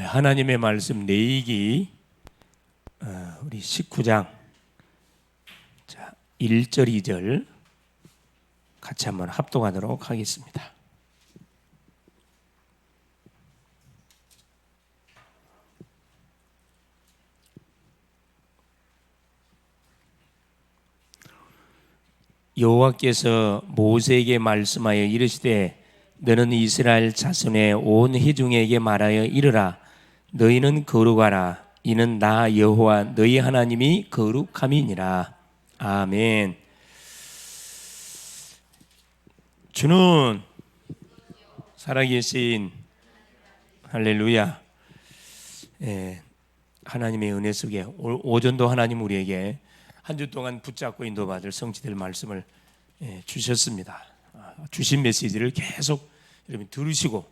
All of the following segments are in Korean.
하나님의 말씀 내이기 우리 19장 1절 2절 같이 한번 합독하도록 하겠습니다. 여호와께서 모세에게 말씀하여 이르시되 너는 이스라엘 자손의 온 회중에게 말하여 이르라. 너희는 거룩하라. 이는 나 여호와 너희 하나님이 거룩함이니라. 아멘. 주는 살아계신 할렐루야. 하나님의 은혜 속에 오전도 하나님 우리에게 한 주 동안 붙잡고 인도받을 성취될 말씀을 주셨습니다. 주신 메시지를 계속 여러분 들으시고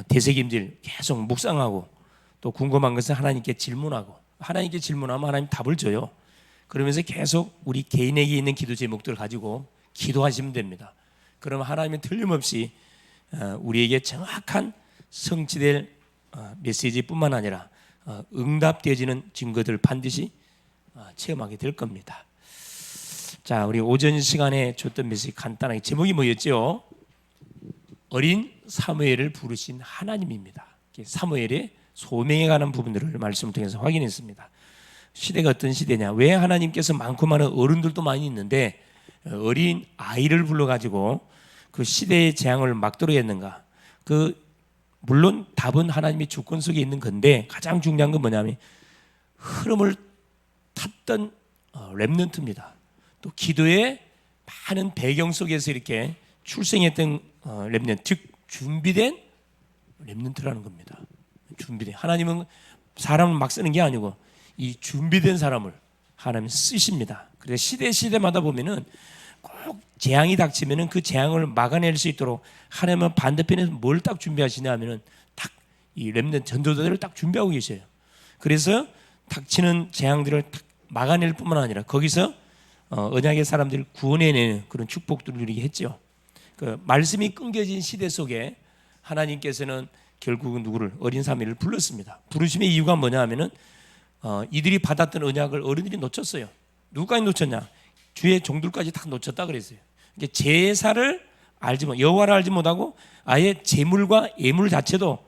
되새김질 계속 묵상하고 또 궁금한 것은 하나님께 질문하고 하나님께 질문하면 하나님 답을 줘요. 그러면서 계속 우리 개인에게 있는 기도 제목들을 가지고 기도하시면 됩니다. 그러면 하나님은 틀림없이 우리에게 정확한 성취될 메시지뿐만 아니라 응답되어지는 증거들을 반드시 체험하게 될 겁니다. 자, 우리 오전 시간에 줬던 메시지 간단하게 제목이 뭐였죠? 어린 사무엘을 부르신 하나님입니다. 사무엘의 소명에 관한 부분들을 말씀을 통해서 확인했습니다. 시대가 어떤 시대냐? 왜 하나님께서 많고 많은 어른들도 많이 있는데 어린 아이를 불러가지고 그 시대의 재앙을 막도록 했는가? 물론 답은 하나님의 주권 속에 있는 건데 가장 중요한 건 뭐냐면 흐름을 탔던 렘넌트입니다. 또 기도의 많은 배경 속에서 이렇게 출생했던 렘넌트, 즉 준비된 렘넌트라는 겁니다. 준비된 하나님은 사람을 막 쓰는 게 아니고 이 준비된 사람을 하나님 쓰십니다. 그래서 시대마다 보면은 꼭 재앙이 닥치면은 그 재앙을 막아낼 수 있도록 하나님은 반대편에서 뭘 딱 준비하시냐면은 딱 이 렘넌트 전도자들을 딱 준비하고 계셔요. 그래서 닥치는 재앙들을 딱 막아낼 뿐만 아니라 거기서 언약의 사람들을 구원해내는 그런 축복들을 누리게 했죠. 그 말씀이 끊겨진 시대 속에 하나님께서는 결국은 누구를 어린 사무엘을 불렀습니다. 부르심의 이유가 뭐냐 하면은 이들이 받았던 언약을 어른들이 놓쳤어요. 누구까지 놓쳤냐? 주의 종들까지 다 놓쳤다 그랬어요. 그러니까 제사를 여호와를 알지 못하고 아예 제물과 예물 자체도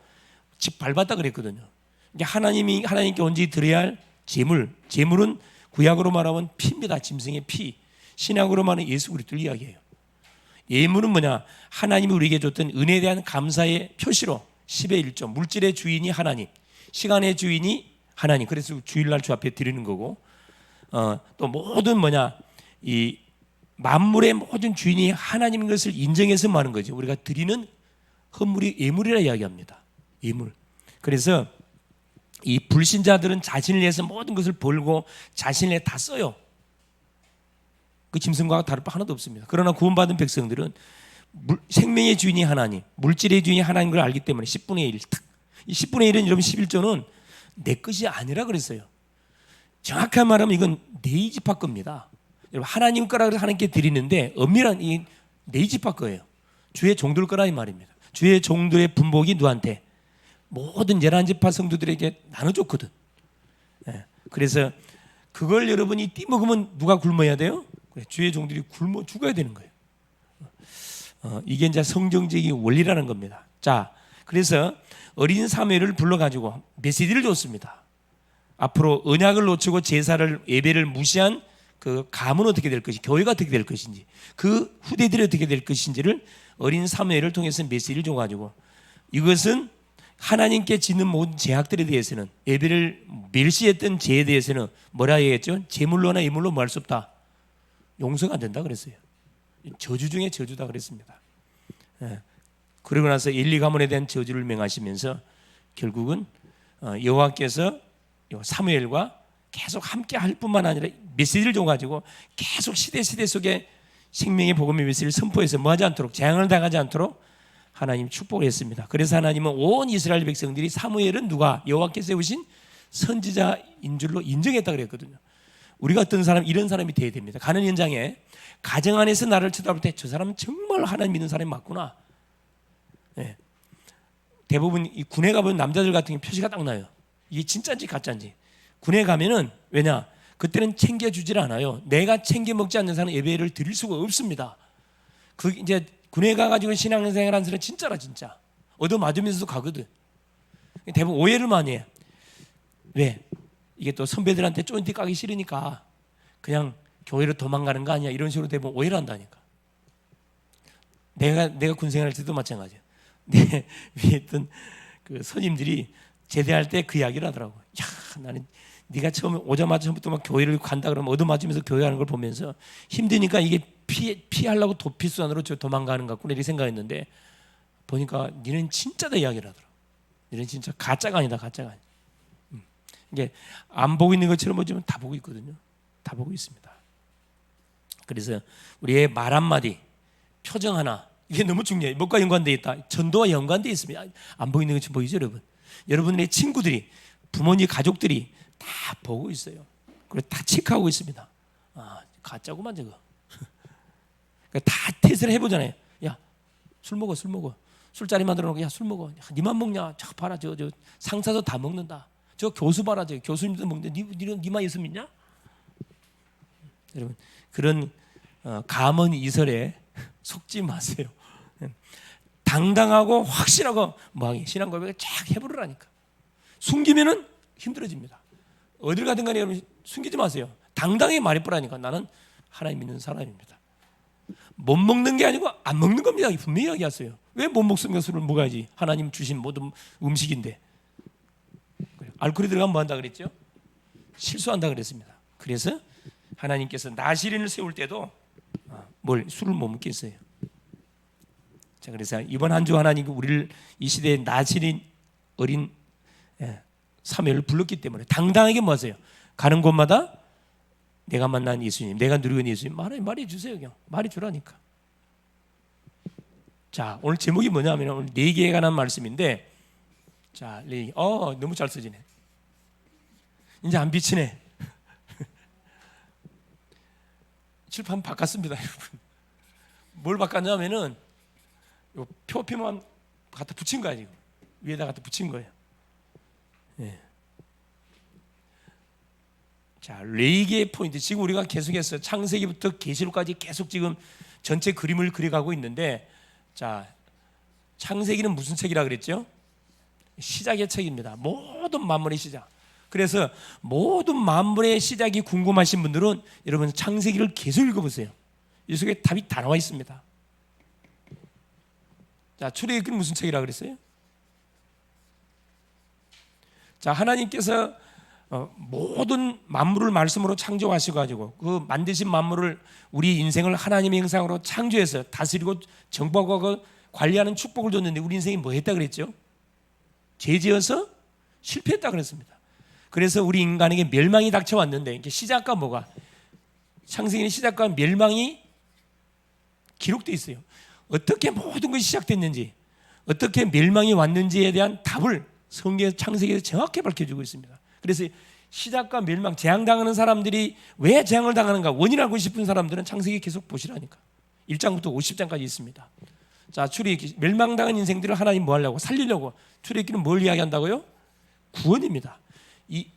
집 밟았다 그랬거든요. 그러니까 하나님께 온전히 드려야 할 제물은 구약으로 말하면 피입니다. 짐승의 피. 신약으로 말하면 예수 그리스도를 이야기해요. 예물은 뭐냐? 하나님이 우리에게 줬던 은혜에 대한 감사의 표시로 10의 1조 물질의 주인이 하나님, 시간의 주인이 하나님. 그래서 주일날 주 앞에 드리는 거고 또 모든 이 만물의 모든 주인이 하나님인 것을 인정해서 말하는 거죠. 우리가 드리는 헌물이 예물이라 이야기합니다. 예물. 그래서 이 불신자들은 자신을 위해서 모든 것을 벌고 자신을 위해 다 써요. 그 짐승과 다를 바 하나도 없습니다. 그러나 구원받은 백성들은 생명의 주인이 하나님, 물질의 주인이 하나님인 걸 알기 때문에 10분의 1, 이 10분의 1은 여러분 11조는 내 것이 아니라 그랬어요. 정확한 말하면 이건 네 집합 겁니다. 여러분 하나님 거라 그래서 하나님께 드리는데 엄밀한 이 네 집합 거예요. 주의 종들 거라 이 말입니다. 주의 종들의 분복이 누구한테? 모든 11지파 성도들에게 나눠줬거든. 그래서 그걸 여러분이 띠먹으면 누가 굶어야 돼요? 주의 종들이 굶어 죽어야 되는 거예요. 이게 이제 성경적인 원리라는 겁니다. 자, 그래서 어린 사무엘을 불러가지고 메시지를 줬습니다. 앞으로 언약을 놓치고 제사를 예배를 무시한 그 가문 어떻게 될 것인지, 교회가 어떻게 될 것인지, 그 후대들이 어떻게 될 것인지를 어린 사무엘을 통해서 메시지를 줘가지고 이것은 하나님께 짓는 모든 죄악들에 대해서는 예배를 멸시했던 죄에 대해서는 뭐라 얘기했죠? 제물로나 예물로 뭐 할 수 없다. 용서가 안 된다 그랬어요. 저주 중에 저주다 그랬습니다. 그러고 나서 엘리 가문에 대한 저주를 명하시면서 결국은 여호와께서 사무엘과 계속 함께 할 뿐만 아니라 메시지를 줘가지고 계속 시대 속에 생명의 복음의 메시지를 선포해서 뭐하지 않도록 재앙을 당하지 않도록 하나님 축복을 했습니다. 그래서 하나님은 온 이스라엘 백성들이 사무엘은 누가 여호와께서 세우신 선지자인 줄로 인정했다 그랬거든요. 우리가 어떤 사람 이런 사람이 돼야 됩니다. 가는 현장에 가정 안에서 나를 쳐다볼 때 저 사람은 정말 하나님 믿는 사람이 맞구나. 대부분 이 군에 가본 남자들 같은 경우 표시가 딱 나요. 이게 진짜인지 가짜인지. 군에 가면은 왜냐? 그때는 챙겨주질 않아요. 내가 챙겨 먹지 않는 사람은 예배를 드릴 수가 없습니다. 그 이제 군에 가가지고 신앙생활하는 사람은 진짜라 진짜. 얻어맞으면서도 가거든. 대부분 오해를 많이 해. 왜? 이게 또 선배들한테 쫀디 까기 싫으니까 그냥 교회로 도망가는 거 아니야 이런 식으로 대부분 오해를 한다니까. 내가 군생활 할 때도 마찬가지야. 내 위에 있던 그 선임들이 제대할 때 그 이야기를 하더라고. 야, 나는 네가 처음에 오자마자 처음부터 막 교회를 간다 그러면 얻어맞으면서 교회하는 걸 보면서 힘드니까 이게 피하려고 도피수단으로 저 도망가는 것 같구나 이렇게 생각했는데 보니까 니는 진짜다 이야기를 하더라고. 니는 진짜 가짜가 아니다, 가짜가 아니다. 이게 안 보고 있는 것처럼 보지만 다 보고 있거든요. 다 보고 있습니다. 그래서 우리의 말 한마디, 표정 하나 이게 너무 중요해요. 뭐가 연관되어 있다? 전도와 연관되어 있습니다. 안 보이는 것처럼 보이죠, 여러분? 여러분의 친구들이, 부모님, 가족들이 다 보고 있어요. 그리고 다 체크하고 있습니다. 아, 가짜구만 저거. 그러니까 다 테스트를 해보잖아요. 야, 술 먹어, 술 먹어. 술자리 만들어 놓고 야, 술 먹어. 야, 니만 먹냐? 저 봐라, 저 상사도 다 먹는다. 저 교수 봐라, 저 교수님도 먹는데 니만 예수 믿냐? 여러분 그런 감언 이설에 속지 마세요. 당당하고 확실하고 뭐하게 신앙 고백을 쫙 해보라니까. 숨기면은 힘들어집니다. 어딜 가든 간에 여러분 숨기지 마세요. 당당하게 말해보라니까. 나는 하나님 믿는 사람입니다. 못 먹는 게 아니고 안 먹는 겁니다. 분명히 이야기하세요. 왜 못 먹으면 술을 먹어야지? 하나님 주신 모든 음식인데. 알코올이 들어가면 뭐 한다 그랬죠? 실수한다 그랬습니다. 그래서 하나님께서 나시린을 세울 때도 술을 못 먹게 했어요. 자, 그래서 이번 한 주 하나님 우리를 이 시대에 나시린 어린 사무엘을 불렀기 때문에 당당하게 뭐 하세요? 가는 곳마다 내가 만난 예수님, 내가 누리고 있는 예수님 말해 주세요. 그냥 말해 주라니까. 자, 오늘 제목이 뭐냐면 오늘 4개에 관한 말씀인데, 자, 너무 잘 써지네. 이제 안 비치네. 칠판 바꿨습니다, 여러분. 뭘 바꿨냐면은 요 표피만 갖다 붙인 거야 지금. 위에다 갖다 붙인 거예요. 예. 자, 4개의 포인트. 지금 우리가 계속해서 창세기부터 계시록까지 계속 지금 전체 그림을 그려가고 있는데, 자, 창세기는 무슨 책이라 그랬죠? 시작의 책입니다. 모든 만물의 시작. 그래서 모든 만물의 시작이 궁금하신 분들은 여러분 창세기를 계속 읽어보세요. 이 속에 답이 다 나와 있습니다. 자, 출애굽기는 무슨 책이라 그랬어요? 자, 하나님께서 모든 만물을 말씀으로 창조하셔가지고 그 만드신 만물을 우리 인생을 하나님의 형상으로 창조해서 다스리고 정복하고 관리하는 축복을 줬는데 우리 인생이 뭐 했다 그랬죠? 죄지어서 실패했다 그랬습니다. 그래서 우리 인간에게 멸망이 닥쳐왔는데 시작과 뭐가? 창세기는 시작과 멸망이 기록되어 있어요. 어떻게 모든 것이 시작됐는지, 어떻게 멸망이 왔는지에 대한 답을 성경 창세기에서 정확히 밝혀주고 있습니다. 그래서 시작과 멸망, 재앙당하는 사람들이 왜 재앙을 당하는가 원인 알고 싶은 사람들은 창세기 계속 보시라니까. 1장부터 50장까지 있습니다. 자, 출애굽기, 멸망당한 인생들을 하나님 뭐 하려고? 살리려고. 출애굽기는 뭘 이야기한다고요? 구원입니다. 이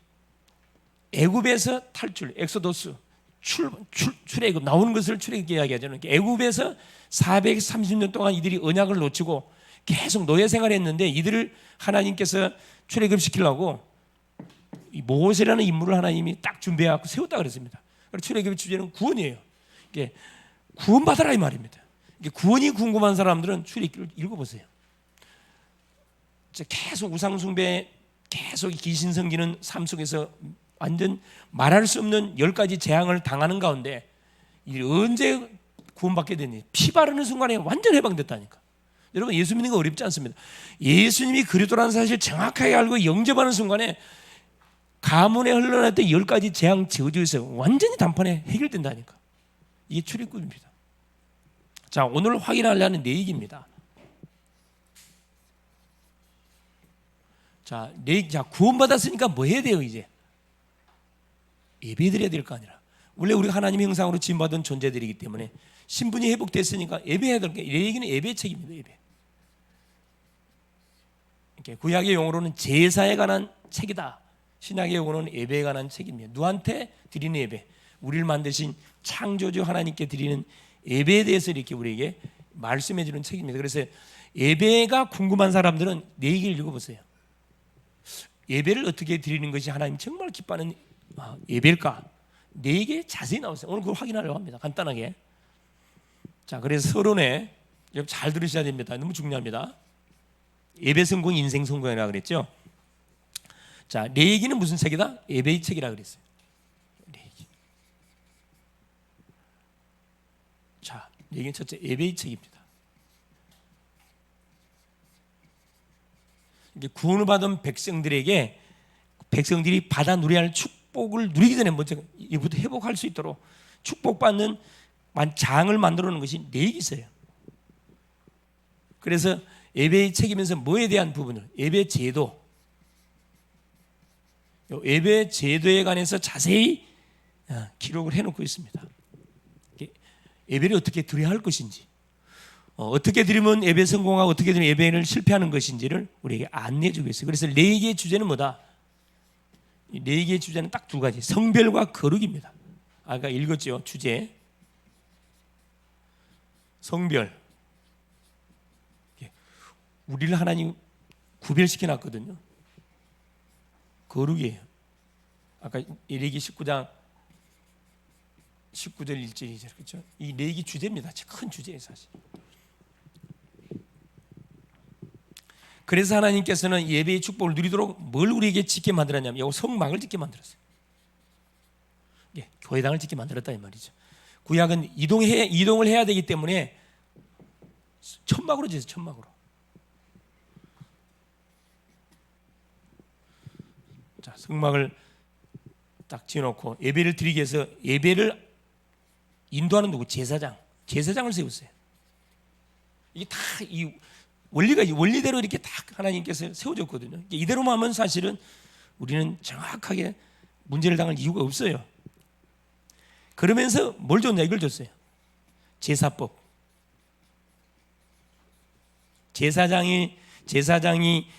애굽에서 탈출, 엑소도스, 출애굽 나오는 것을 출애굽기 이야기하잖아요. 애굽에서 430년 동안 이들이 언약을 놓치고 계속 노예 생활했는데 이들을 하나님께서 출애굽시키려고 이 모세라는 인물을 하나님이 딱 준비해갖고 세웠다 그랬습니다. 출애굽의 주제는 구원이에요. 이게 구원받아라 이 말입니다. 이게 구원이 궁금한 사람들은 출애굽기를 읽어보세요. 계속 우상숭배, 계속 귀신 섬기는 삶 속에서 완전 말할 수 없는 10가지 재앙을 당하는 가운데 언제 구원받게 되니? 피 바르는 순간에 완전 해방됐다니까. 여러분 예수 믿는 거 어렵지 않습니다. 예수님이 그리스도라는 사실을 정확하게 알고 영접하는 순간에 가문에 흘러났던 10가지 재앙 저주에서 완전히 단판에 해결된다니까. 이게 출애굽입니다. 자, 오늘 확인하려는 내용입니다. 자, 구원받았으니까 뭐 해야 돼요 이제? 예배드려야 될 거 아니라. 원래 우리가 하나님의 형상으로 지음받은 존재들이기 때문에 신분이 회복됐으니까 예배해야 될 게, 내 얘기는 예배 책입니다. 예배. 이렇게 구약의 용어로는 제사에 관한 책이다. 신약의 용어는 예배에 관한 책입니다. 누구한테 드리는 예배? 우리를 만드신 창조주 하나님께 드리는 예배에 대해서 이렇게 우리에게 말씀해 주는 책입니다. 그래서 예배가 궁금한 사람들은 네 얘기를 읽어보세요. 예배를 어떻게 드리는 것이 하나님 정말 기뻐하는 예배일까? 네 개 자세히 나오세요. 오늘 그걸 확인하려고 합니다. 간단하게. 자, 그래서 서론에 여러분 잘 들으셔야 됩니다. 너무 중요합니다. 예배 성공, 인생 성공이라고 그랬죠. 자, 내 얘기는 무슨 책이다? 예배의 책이라고 그랬어요. 내 얘기. 자, 내 얘기는 첫째 예배의 책입니다. 이게 구원을 받은 백성들에게 백성들이 받아 누려야 할 축복을 누리기 전에 먼저 이부터 회복할 수 있도록 축복받는 장을 만들어 놓은 것이 내 얘기 있어요. 그래서 예배의 책이면서 뭐에 대한 부분을 예배 제도, 예배 제도에 관해서 자세히 기록을 해놓고 있습니다. 예배를 어떻게 드려야 할 것인지, 어떻게 드리면 예배 성공하고 어떻게 드리면 예배를 실패하는 것인지를 우리에게 안내해주고 있어요. 그래서 네 개의 주제는 뭐다? 네 개의 주제는 딱 두 가지, 성별과 거룩입니다. 아까 읽었죠? 주제 성별. 우리를 하나님 구별시켜 놨거든요. 거룩이에요. 아까 레위기 19장 19절 1절 2절 그렇죠? 이 레위기 주제입니다. 큰 주제예요, 사실. 그래서 하나님께서는 예배의 축복을 누리도록 뭘 우리에게 짓게 만들었냐면 이 성막을 짓게 만들었어요. 교회당을 짓게 만들었다 이 말이죠. 구약은 이동을 해야 되기 때문에 천막으로 지었어요. 천막으로. 자, 성막을 딱 지어놓고 예배를 드리기 위해서 예배를 인도하는 누구? 제사장을 세웠어요. 이게 다 이 원리대로 이렇게 딱 하나님께서 세워줬거든요. 이대로만 하면 사실은 우리는 정확하게 문제를 당할 이유가 없어요. 그러면서 뭘 줬냐? 이걸 줬어요. 제사법. 제사장이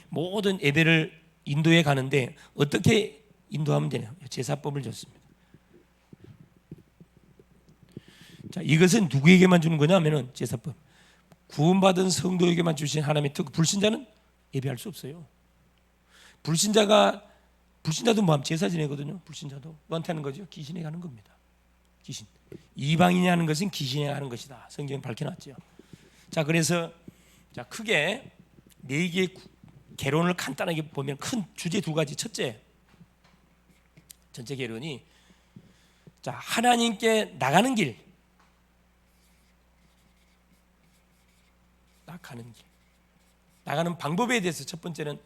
모든 예배를 인도해 가는데 어떻게 인도하면 되냐? 제사법을 줬습니다. 자, 이것은 누구에게만 주는 거냐면은 제사법. 구원받은 성도에게만 주신 하나님의 특. 불신자는 예배할 수 없어요. 불신자도 뭐하면 제사 지내거든요. 불신자도 누구한테 하는 거죠? 귀신에게 하는 겁니다. 귀신. 이방인이 하는 것은 귀신에게 하는 것이다. 성경은 밝혀놨죠. 자, 그래서 자, 크게 네 개의 개론을 간단하게 보면 큰 주제 두 가지. 첫째, 전체 개론이 자, 하나님께 나가는 길. 나가는 방법에 대해서 첫 번째는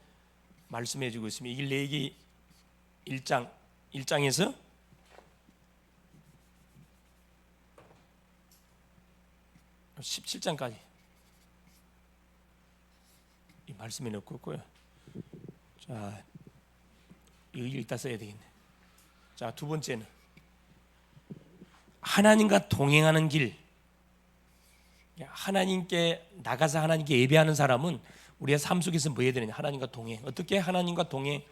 말씀해 주고 있습니다. 이 레위기 1장에서 17장까지 이 말씀해 놓고 있고요. 자, 이거 읽다 써야 되겠네. 자, 두 번째는 하나님과 동행하는 길. 하나님께 나가서 하나님께 예배하는 사람은 우리의 삶 속에서 뭐 해야 되느냐? 하나님과 동행. 어떻게 하나님과 동행하는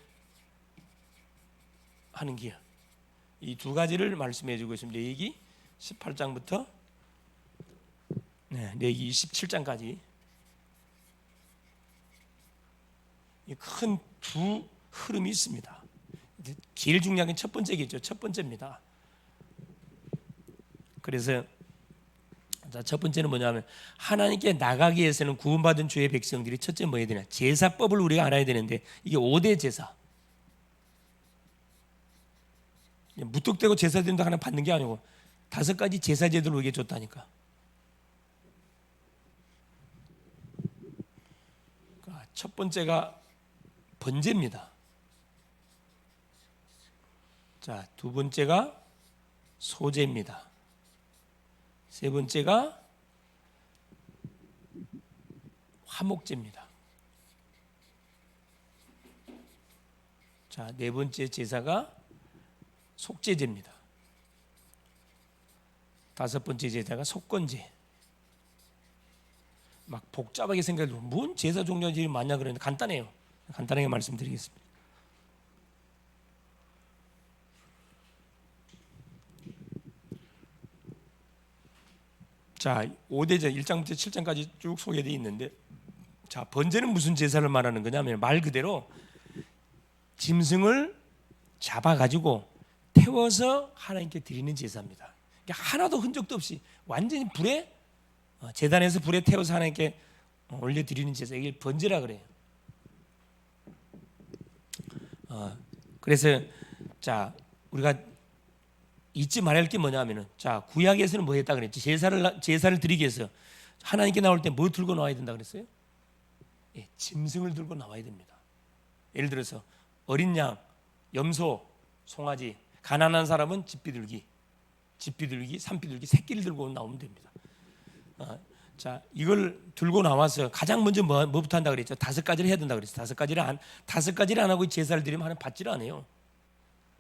길. 이 두 가지를 말씀해 주고 있습니다. 레위기 18장부터 레위기 27장까지 큰 두 흐름이 있습니다. 제일 중요한 게 첫 번째겠죠. 첫 번째입니다. 그래서 자, 첫 번째는 뭐냐면 하나님께 나가기 위해서는 구원받은 주의 백성들이 첫째 뭐 해야 되냐? 제사법을 우리가 알아야 되는데 이게 5대 제사. 무턱대고 제사 드린다 하나 받는 게 아니고 5가지 제사 제도를 우리에게 줬다니까. 첫 번째가 번제입니다. 자, 두 번째가 소제입니다. 세 번째가 화목제입니다. 자, 네 번째 제사가 속죄제입니다. 다섯 번째 제사가 속건제. 막 복잡하게 생각해도 뭔 제사 종류들이 많냐 그러는데 간단해요. 간단하게 말씀드리겠습니다. 자, 5대제 1장부터 7장까지 쭉 소개되어 있는데, 자, 번제는 무슨 제사를 말하는 거냐면 말 그대로 짐승을 잡아가지고 태워서 하나님께 드리는 제사입니다. 그러니까 하나도 흔적도 없이 완전히 불에 제단에서 불에 태워서 하나님께 올려드리는 제사, 이게 번제라 그래요. 그래서 자, 우리가 잊지 말아야 할 게 뭐냐면은, 자, 구약에서는 뭐 했다 그랬지? 제사를 드리기 위해서 하나님께 나올 때 뭐 들고 나와야 된다 그랬어요? 예, 짐승을 들고 나와야 됩니다. 예를 들어서 어린 양, 염소, 송아지, 가난한 사람은 집비둘기, 산비둘기, 새끼를 들고 나오면 됩니다. 자, 이걸 들고 나와서 가장 먼저 뭐부터 한다 그랬죠? 5가지를 해야 된다 그랬어요. 5가지를 안 하고 제사를 드리면 하나님 받지를 않아요.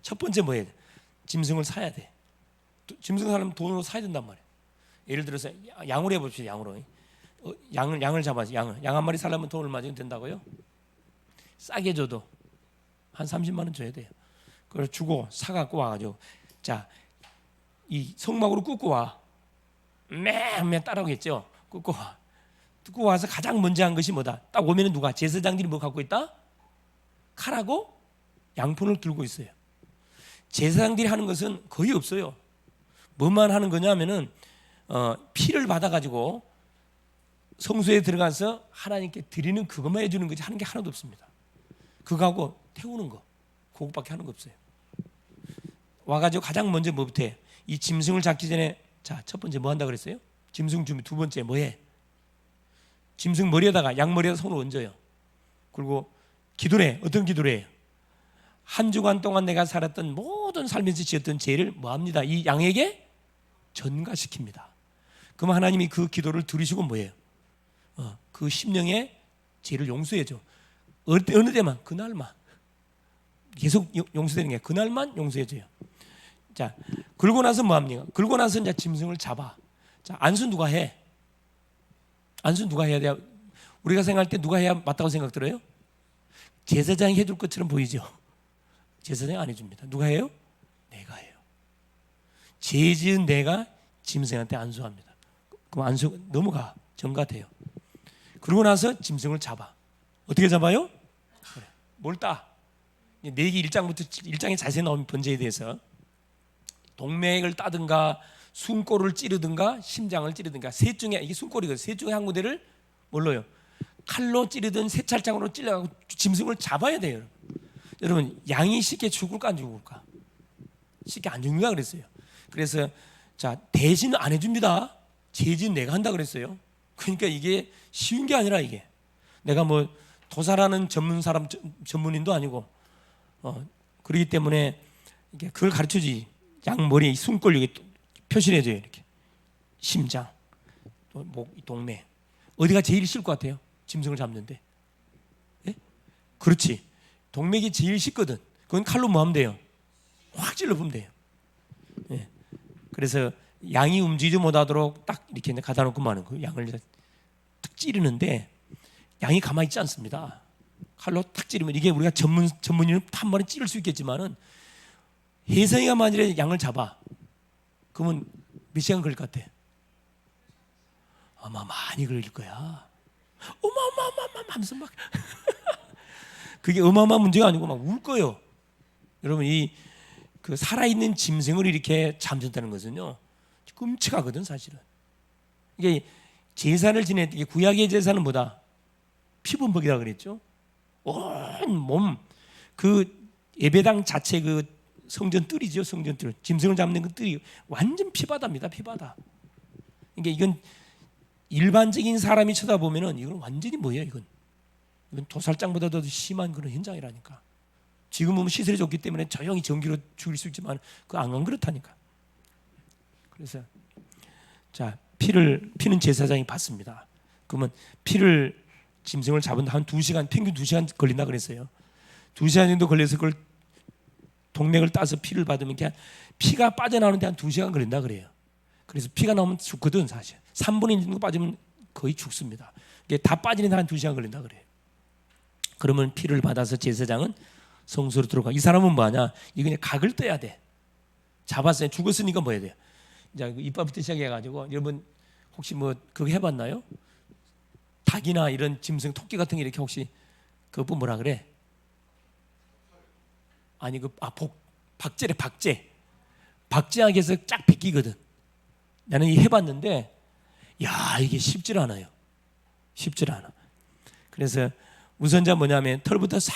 첫 번째 뭐예요? 짐승을 사야 돼. 짐승 사려면 돈으로 사야 된단 말이에요. 예를 들어서 양으로 해봅시다. 양으로. 양을 잡아서 양 한 마리 사려면 돈 얼마 정도 된다고요? 싸게 줘도 한 30만 원 줘야 돼요. 그걸 주고 사갖고 와가지고, 자, 이 성막으로 굽고 와. 매매 따라오겠죠. 굽고 와. 굽고 와서 가장 먼저 한 것이 뭐다? 딱 오면은 누가? 제사장들이 뭐 갖고 있다? 칼하고 양푼을 들고 있어요. 제사장들이 하는 것은 거의 없어요. 뭐만 하는 거냐면은 피를 받아가지고 성소에 들어가서 하나님께 드리는 그것만 해주는 거지 하는 게 하나도 없습니다. 그거하고 태우는 거, 그것밖에 하는 거 없어요. 와가지고 가장 먼저 뭐부터 해? 이 짐승을 잡기 전에, 자, 첫 번째 뭐 한다 그랬어요? 짐승 준비. 두 번째 뭐 해? 짐승 머리에다가, 양 머리에다 손을 얹어요. 그리고 기도를 해. 어떤 기도를 해요? 한 주간 동안 내가 살았던 모든 삶에서 지었던 죄를 뭐 합니다? 이 양에게 전가시킵니다. 그럼 하나님이 그 기도를 들으시고 뭐예요? 그 심령의 죄를 용서해줘. 어느 때만? 그날만. 계속 용서되는 게 그날만 용서해줘요. 자, 그러고 나서 뭐 합니까? 그러고 나서 이제 짐승을 잡아. 자, 안수 누가 해? 안수 누가 해야 돼요? 우리가 생각할 때 누가 해야 맞다고 생각 들어요? 제사장이 해줄 것처럼 보이죠? 제사장이 안 해줍니다. 누가 해요? 내가 해요. 죄 지은 내가 짐승한테 안수합니다. 그럼 안수 넘어가. 전가돼요. 그러고 나서 짐승을 잡아. 어떻게 잡아요? 그래. 뭘 따? 내기 1장부터 1장에 자세히 나오는 번제에 대해서 동맥을 따든가 숨골을 찌르든가 심장을 찌르든가, 셋 중에, 이게 숨골이거든요. 셋 중에 한 군데를 뭘로요? 칼로 찌르든 세찰장으로 찔러가고 짐승을 잡아야 돼요. 여러분, 양이 쉽게 죽을까 안 죽을까? 쉽게 안 죽는다 그랬어요. 그래서 자, 대신 안 해줍니다. 죄진 내가 한다 그랬어요. 그러니까 이게 쉬운 게 아니라, 이게 내가 뭐 도살하는 전문인도 아니고, 그렇기 때문에 이게 그걸 가르쳐주지. 양 머리에 숨골 여기 표시를 해줘요. 이렇게 심장, 목, 동맥. 어디가 제일 싫을 것 같아요? 짐승을 잡는데. 예? 그렇지. 동맥이 제일 쉽거든. 그건 칼로 뭐 하면 돼요? 확 찔러보면 돼요. 예. 그래서 양이 움직이지 못하도록 딱 이렇게 가다 놓고 마는 거예요. 양을 탁 찌르는데 양이 가만히 있지 않습니다. 칼로 탁 찌르면, 이게 우리가 전문인은 한 번에 찌를 수 있겠지만은, 혜성이가 만일에 양을 잡아, 그러면 몇 시간 걸릴 것 같아? 아마 많이 걸릴 거야. 어마어마어마어마 하면서 막 그게 어마어마한 문제가 아니고 막 울 거예요. 여러분, 그 살아있는 짐승을 이렇게 잠든다는 것은요, 끔찍하거든 사실은. 이게 제사를 지낼 때, 구약의 제사는 뭐다? 피범벅이라 그랬죠. 온 몸, 그 예배당 자체 그 성전 뜰이죠. 성전 뜰, 짐승을 잡는 그 뜰이 완전 피바다입니다. 피바다. 그러니까 이건 일반적인 사람이 쳐다보면은 이건 완전히 뭐예요? 이건 도살장보다도 심한 그런 현장이라니까. 지금 보면 시설이 좋기 때문에 조용히 전기로 죽일 수 있지만 그 안 그렇다니까. 그래서 자, 피는 제사장이 받습니다. 그러면 피를, 짐승을 잡은 한 2시간, 평균 2시간 걸린다 그랬어요. 2시간 정도 걸려서 그걸 동맥을 따서 피를 받으면 그냥 피가 빠져나오는데 한 2시간 걸린다 그래요. 그래서 피가 나오면 죽거든 사실. 3분의 1 정도 빠지면 거의 죽습니다. 이게 다 빠지는데 한 2시간 걸린다 그래요. 그러면 피를 받아서 제사장은 성소로 들어가. 이 사람은 뭐하냐? 이 그냥 각을 떠야 돼. 잡았어요. 죽었으니까 뭐 해야 돼요? 이제 이빨부터 시작해가지고 여러분 혹시 뭐 그거 해봤나요? 닭이나 이런 짐승, 토끼 같은 게 이렇게 혹시 그거 뭐라 그래? 아니 박제래, 박제. 박제하기에서 쫙 벗기거든. 나는 이 해봤는데 야 이게 쉽질 않아요. 쉽질 않아. 그래서 우선자 뭐냐면 털부터 싹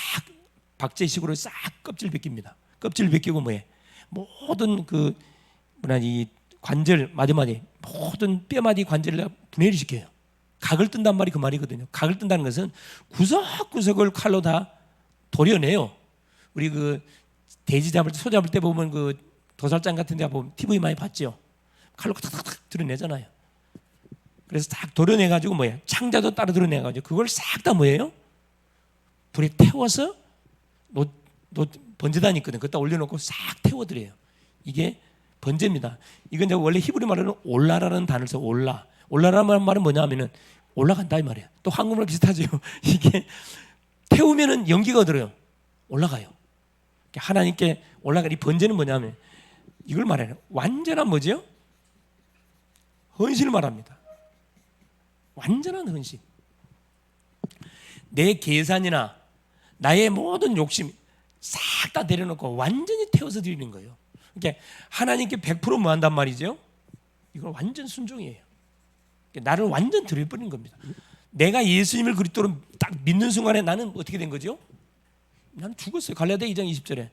박제식으로 싹 껍질 벗깁니다. 껍질 벗기고 뭐해? 모든 그 뭐냐 이 관절 마디마디 모든 뼈마디 관절을 분해를 시켜요. 각을 뜬단 말이 그 말이거든요. 각을 뜬다는 것은 구석구석을 칼로 다 도려내요. 우리 그 돼지 잡을 때, 소 잡을 때 보면 그 도살장 같은 데 보면 TV 많이 봤죠. 칼로 탁탁탁 드러내잖아요. 그래서 딱 도려내가지고 뭐예요? 창자도 따로 드러내가지고 그걸 싹 다 뭐예요? 불에 태워서 번제단이 있거든. 그것다 올려놓고 싹 태워드려요. 이게 번제입니다. 이건 이제 원래 히브리 말로는 올라라는 단어를 써. 올라라는 말은 뭐냐 하면은 올라간다 이 말이에요. 또 한국말 비슷하죠. 이게 태우면은 연기가 들어요. 올라가요. 하나님께 올라가. 이 번제는 뭐냐면 이걸 말해요. 완전한 뭐죠? 헌신을 말합니다. 완전한 헌신. 내 계산이나 나의 모든 욕심 싹 다 내려놓고 완전히 태워서 드리는 거예요. 그러니까 하나님께 100% 뭐 한단 말이죠? 이건 완전 순종이에요. 나를 완전 드려버리는 겁니다. 내가 예수님을 그리스도로 딱 믿는 순간에 나는 어떻게 된 거죠? 나는 죽었어요. 갈라디아 2장 20절에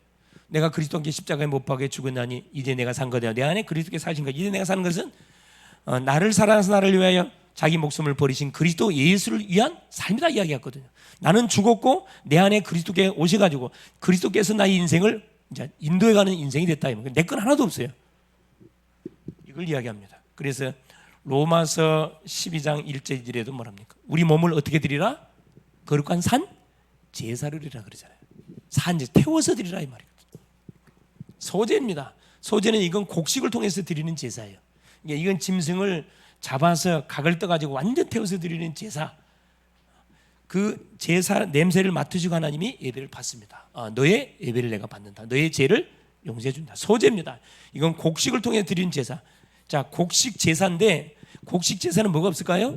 내가 그리스도께 십자가에 못 박혀 죽었나니 이제 내가 산 거다. 내 안에 그리스도께 사신 거. 이제 내가 사는 것은 나를 사랑해서 나를 위하여 자기 목숨을 버리신 그리스도 예수를 위한 삶이다 이야기했거든요. 나는 죽었고 내 안에 그리스도께 오셔가지고 그리스도께서 나의 인생을 이제 인도해가는 인생이 됐다. 내 건 하나도 없어요. 이걸 이야기합니다. 그래서 로마서 12장 1절 2절에도 뭐랍니까? 우리 몸을 어떻게 드리라? 거룩한 산 제사를 드리라 그러잖아요. 산제 태워서 드리라 이 말이거든요. 소제입니다. 소제는 이건 곡식을 통해서 드리는 제사예요. 이건 짐승을 잡아서 각을 떠가지고 완전 태워서 드리는 제사. 그 제사 냄새를 맡으시고 하나님이 예배를 받습니다. 너의 예배를 내가 받는다. 너의 죄를 용서해 준다. 소제입니다. 이건 곡식을 통해 드리는 제사. 자, 곡식 제사인데 곡식 제사는 뭐가 없을까요?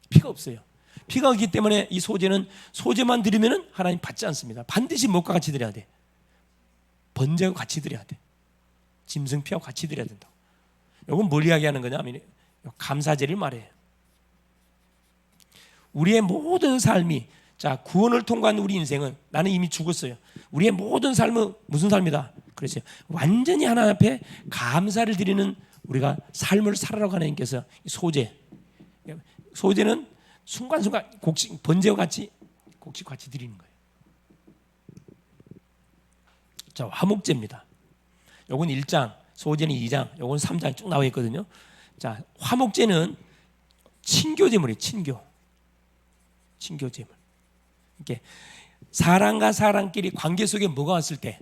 피가 없어요. 피가 없기 때문에 이 소제는 소제만 드리면은 하나님 받지 않습니다. 반드시 뭐가 같이 드려야 돼? 번제하고 같이 드려야 돼. 짐승 피하고 같이 드려야 된다. 이건 뭘 이야기하는 거냐면 감사제를 말해요. 우리의 모든 삶이 자 구원을 통과한 우리 인생은 나는 이미 죽었어요. 우리의 모든 삶은 무슨 삶이다? 그렇죠. 완전히 하나님 앞에 감사를 드리는 우리가 삶을 살아가는 하나님께서 소제는 순간순간 곡식 번제와 같이 곡식 같이 드리는 거예요. 자 화목제입니다. 요건 1장, 소제는 2장, 요건 3장 쭉 나와 있거든요. 자 화목제는 친교제물이에요. 친교제물. 이렇게 사람과 사람끼리 관계 속에 뭐가 왔을 때,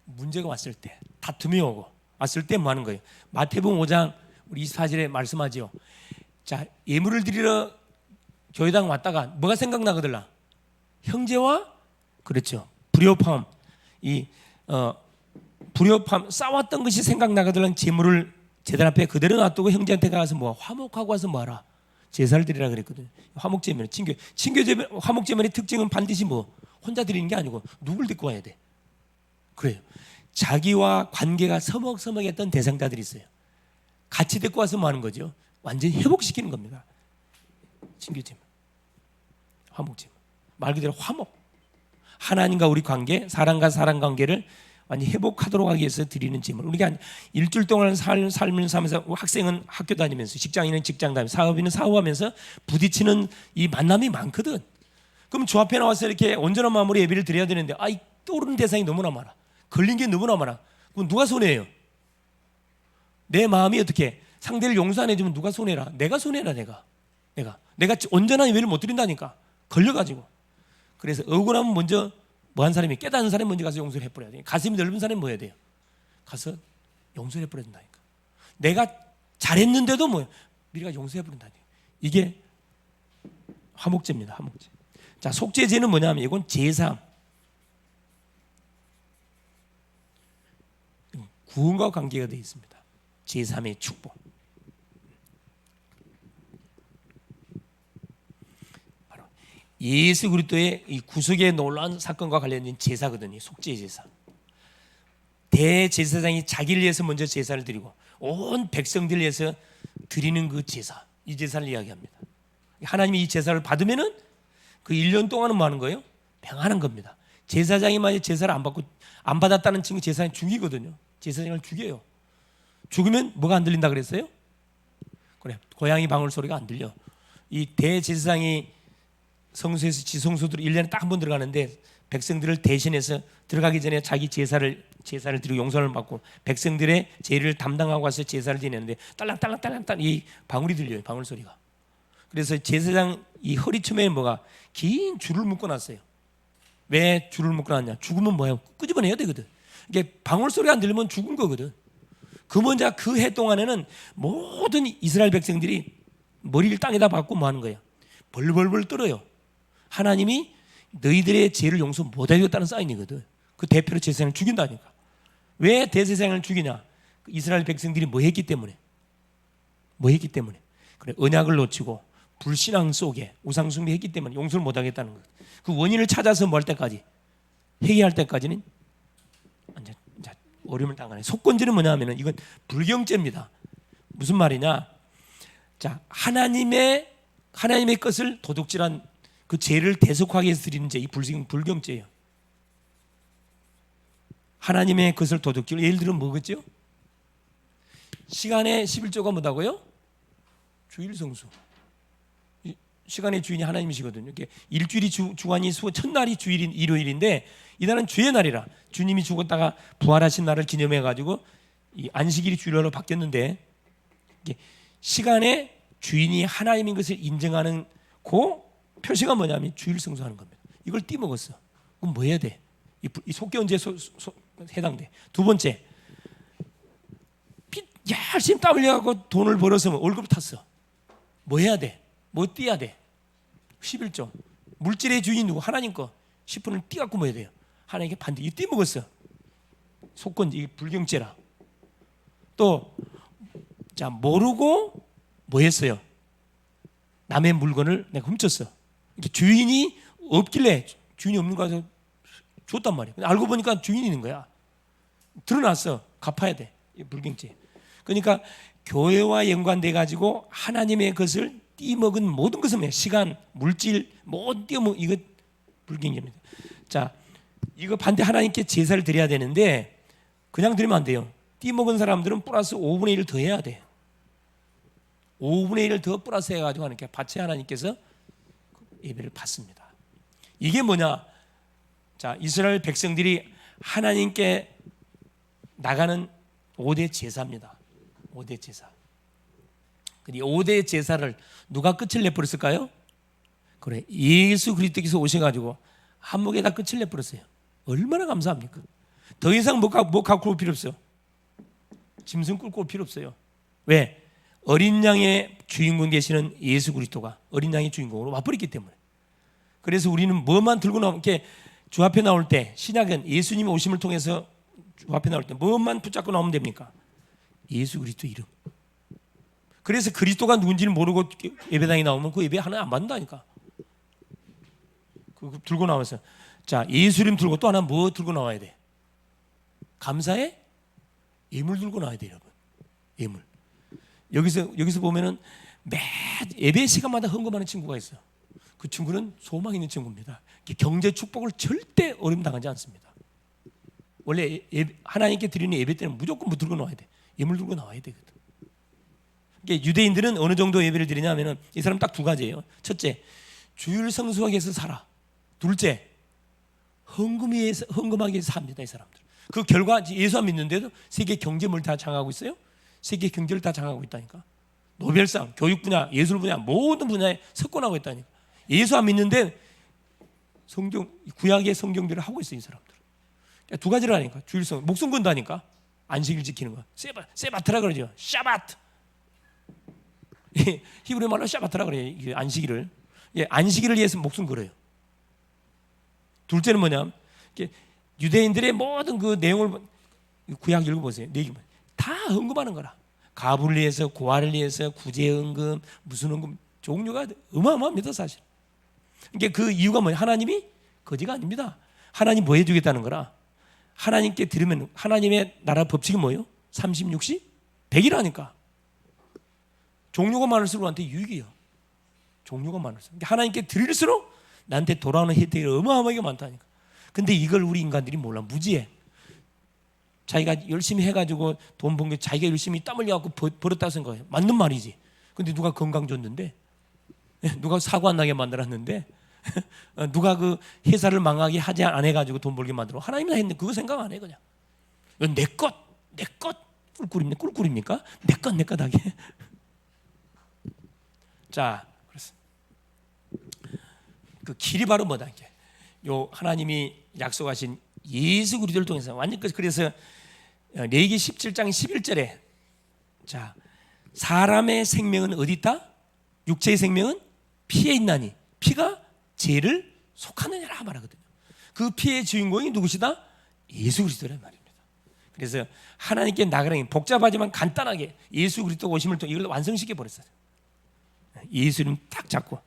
문제가 왔을 때, 다툼이 오고 왔을 때 뭐 하는 거예요? 마태복음 5장 우리 24절에 말씀하지요. 자 예물을 드리러 교회당 왔다가 뭐가 생각나거들라? 형제와 그렇죠. 불협화음 불협화음 싸웠던 것이 생각나거들라. 제물을 제단 앞에 그대로 놔두고 형제한테 가서 뭐 화목하고 와서 뭐하라? 제사를 드리라 그랬거든요. 화목제면 친교제면 화목제면의 특징은 반드시 뭐 혼자 드리는 게 아니고 누굴 데리고 와야 돼. 그래요. 자기와 관계가 서먹서먹했던 대상자들이 있어요. 같이 데리고 와서 뭐 하는 거죠? 완전히 회복시키는 겁니다. 친교제면 화목제면 말 그대로 화목. 하나님과 우리 관계, 사람과 사람 관계를 완전히 회복하도록 하기 위해서 드리는 제물. 우리가 일주일 동안 삶을 살면서 학생은 학교 다니면서 직장인은 직장 다니면서 사업인은 사업하면서 부딪히는 이 만남이 많거든. 그럼 주 앞에 나와서 이렇게 온전한 마음으로 예배를 드려야 되는데 이 떠오르는 대상이 너무나 많아. 걸린 게 너무나 많아. 그럼 누가 손해예요? 내 마음이 어떻게 상대를 용서 안 해주면 누가 손해라? 내가 손해라. 내가 온전한 예배를 못 드린다니까. 걸려가지고. 그래서 억울하면 먼저 뭐 한 사람이 깨닫는 사람이 먼저 가서 용서를 해버려야 돼. 가슴이 넓은 사람이 뭐 해야 돼요? 가서 용서를 해버려야 된다니까. 내가 잘했는데도 뭐 미리가 용서해버린다니. 이게 화목제입니다. 화목제. 자, 속죄제는 뭐냐면 이건 제사, 구원과 관계가 되어 있습니다. 제3의 축복. 바로 예수 그리스도의 이 구속의 놀라운 사건과 관련된 제사거든요. 속죄 제사. 대제사장이 자기를 위해서 먼저 제사를 드리고 온 백성들을 위해서 드리는 그 제사, 이 제사를 이야기합니다. 하나님이 이 제사를 받으면은 그 1년 동안은 뭐 하는 거예요? 평안한 겁니다. 제사장이 만약 제사를 안 받았다는 친구 제사장이 죽이거든요. 제사장을 죽여요. 죽으면 뭐가 안 들린다 그랬어요? 그래, 고양이 방울 소리가 안 들려. 이 대제사장이 성소에서 지성소들로 1년에 딱 한 번 들어가는데 백성들을 대신해서 들어가기 전에 자기 제사를 드리고 용서를 받고 백성들의 죄를 담당하고 와서 제사를 지내는데 딸랑딸랑딸랑 이 방울이 들려요. 방울 소리가. 그래서 제사장 이 허리춤에 뭐가 긴 줄을 묶어 놨어요. 왜 줄을 묶어 놨냐? 죽으면 뭐예요? 끄집어내야 되거든. 이게 방울 소리가 안 들리면 죽은 거거든. 그 먼저 그 해 동안에는 모든 이스라엘 백성들이 머리를 땅에다 박고 뭐 하는 거야? 벌벌벌 떨어요. 하나님이 너희들의 죄를 용서 못하겠다는 사인이거든. 그 대표로 제사장을 죽인다니까. 왜 대제사장을 죽이냐? 이스라엘 백성들이 뭐 했기 때문에. 그래, 언약을 놓치고 불신앙 속에 우상 숭배했기 때문에 용서를 못하겠다는 거예요. 그 원인을 찾아서 뭐 할 때까지, 회개할 때까지는 이제 어려움을 당하네. 속건제는 뭐냐면은 이건 불경죄입니다. 무슨 말이냐? 자, 하나님의 것을 도둑질한 그 죄를 대속하기 위해서 드리는 죄, 이 불경죄예요. 하나님의 것을 도둑질. 예를 들면 뭐겠죠? 시간의 11조가 뭐다고요? 주일 성수. 시간의 주인이 하나님이시거든요. 일주일이 주간이 첫날이 주일인 일요일인데 이날은 주의 날이라 주님이 죽었다가 부활하신 날을 기념해 가지고 이 안식일이 주일로 바뀌었는데 시간의 주인이 하나님인 것을 인정하는 그 표시가 뭐냐면 주일 성수하는 겁니다. 이걸 띠먹었어. 그럼 뭐 해야 돼? 이 속죄언제에 해당돼. 두 번째, 열심히 땀 흘려갖고 돈을 벌어서 월급을 탔어. 뭐 해야 돼? 뭐 띠야 돼? 11조. 물질의 주인이 누구? 하나님 거. 10분을 띠갖고 뭐 해야 돼요? 하나님께 반드시 띠먹었어. 속건제, 이게 불경죄라. 또, 자, 모르고 뭐 했어요? 남의 물건을 내가 훔쳤어. 이렇게 주인이 없길래 주인이 없는 거 가서 줬단 말이야. 알고 보니까 주인이 있는 거야. 드러났어. 갚아야 돼. 불경죄. 그러니까 교회와 연관돼 가지고 하나님의 것을 띠먹은 모든 것은 시간, 물질, 모든 띠먹은 이거 불경죄입니다. 자, 이거 반대 하나님께 제사를 드려야 되는데 그냥 드리면 안 돼요. 띠먹은 사람들은 플러스 5분의 1을 더 해야 돼. 5분의 1을 더 플러스 해가지고 하나님께 바쳐야 하나님께서 예배를 받습니다. 이게 뭐냐? 자, 이스라엘 백성들이 하나님께 나가는 5대 제사입니다. 5대 제사. 이 5대 제사를 누가 끝을 내버렸을까요? 그래, 예수 그리스도께서 오셔가지고 한목에다 끝을 내버렸어요. 얼마나 감사합니까? 더 이상 못 갖고 올 필요 없어요. 짐승 끌고 올 필요 없어요. 왜? 어린 양의 주인공 되시는 예수 그리스도가 어린 양의 주인공으로 와버렸기 때문에. 그래서 우리는 뭐만 들고 나오면 이렇게 주 앞에 나올 때 신약은 예수님의 오심을 통해서 주 앞에 나올 때 뭐만 붙잡고 나오면 됩니까? 예수 그리스도 이름. 그래서 그리스도가 누군지를 모르고 예배당에 나오면 그 예배 하나 안 받는다니까. 그거 들고 나와서 자, 예수 이름 들고 또 하나 뭐 들고 나와야 돼? 감사의 예물 들고 나와야 돼요, 여러분. 예물. 여기서 보면은 매 예배 시간마다 헌금하는 친구가 있어. 그 친구는 소망 있는 친구입니다. 경제 축복을 절대 어려움 당하지 않습니다. 원래 하나님께 드리는 예배 때는 무조건 뭐 들고 나와야 돼. 예물 들고 나와야 되거든. 유대인들은 어느 정도 예배를 드리냐면은 이 사람 딱 두 가지예요. 첫째, 주일 성수하기 위해서 살아. 둘째, 헌금하기 위해서 삽니다, 이 사람들. 그 결과 예수 안 믿는데도 세계 경제를 다 장악하고 있어요. 세계 경제를 다 장악하고 있다니까. 노벨상, 교육 분야, 예술 분야 모든 분야에 석권하고 있다니까. 예수 안 믿는데 구약의 성경들을 하고 있어요, 이 사람들. 그러니까 두 가지를 하니까 주일성 목숨 건다니까. 안식일 지키는 거. 세바트라 그러죠. 샤바트. 히브리 말로 샤바트라 그래요. 안식일을. 안식일을 위해서 목숨 걸어요. 둘째는 뭐냐? 유대인들의 모든 그 내용을 구약 읽어보세요. 다 헌금하는 거라. 가부를 위해서, 고아를 위해서, 구제헌금, 무슨 헌금, 종류가 어마어마합니다, 사실. 그러니까 그 이유가 뭐냐? 하나님이 거지가 아닙니다. 하나님 뭐 해주겠다는 거라. 하나님께 드리면 하나님의 나라 법칙이 뭐예요? 30, 60, 100이라니까. 종류가 많을수록 나한테 유익이요. 종류가 많을수록. 그러니까 하나님께 드릴수록 나한테 돌아오는 혜택이 어마어마하게 많다니까. 근데 이걸 우리 인간들이 몰라. 무지해. 자기가 열심히 해가지고 돈 번 게 자기가 열심히 땀 흘려갖고 벌었다 생각해요. 맞는 말이지. 근데 누가 건강 줬는데, 누가 사고 안 나게 만들었는데, 누가 그 회사를 망하게 하지 안 해가지고 돈 벌게 만들어. 하나님이 다 했는데 그거 생각 안 해. 그냥 내 것 꿀꿀입니까? 내 것 하게. 자, 그래서 그 길이 바로 뭐다? 요 하나님이 약속하신 예수 그리스도를 통해서 완전. 그래서 레위기 17장 11절에 자, 사람의 생명은 어디 있다? 육체의 생명은 피에 있나니 피가 죄를 속하느냐라 말하거든요. 그 피의 주인공이 누구시다? 예수 그리스도란 말입니다. 그래서 하나님께 나가라니 복잡하지만 간단하게 예수 그리스도 오심을 통해 이걸 완성시켜 버렸어요. 예수님 딱 잡고.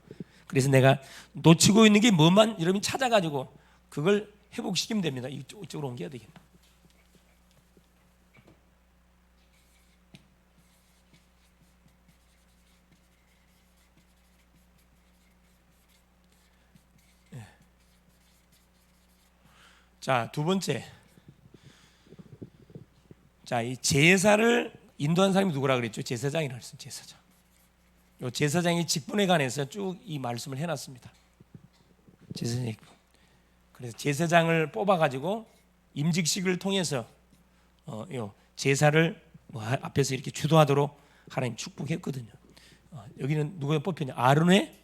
그래서 내가 놓치고 있는 게 뭐만 여러분이 찾아가지고 그걸 회복시키면 됩니다. 이쪽으로 옮겨야 되겠네. 자, 두 번째. 자, 이 제사를 인도한 사람이 누구라 그랬죠? 제사장이라 그랬어요. 제사장. 요 제사장의 직분에 관해서 쭉 이 말씀을 해놨습니다. 제사장 직분. 그래서 제사장을 뽑아가지고 임직식을 통해서 요 제사를 앞에서 이렇게 주도하도록 하나님 축복했거든요. 여기는 누가 뽑혔냐? 아론의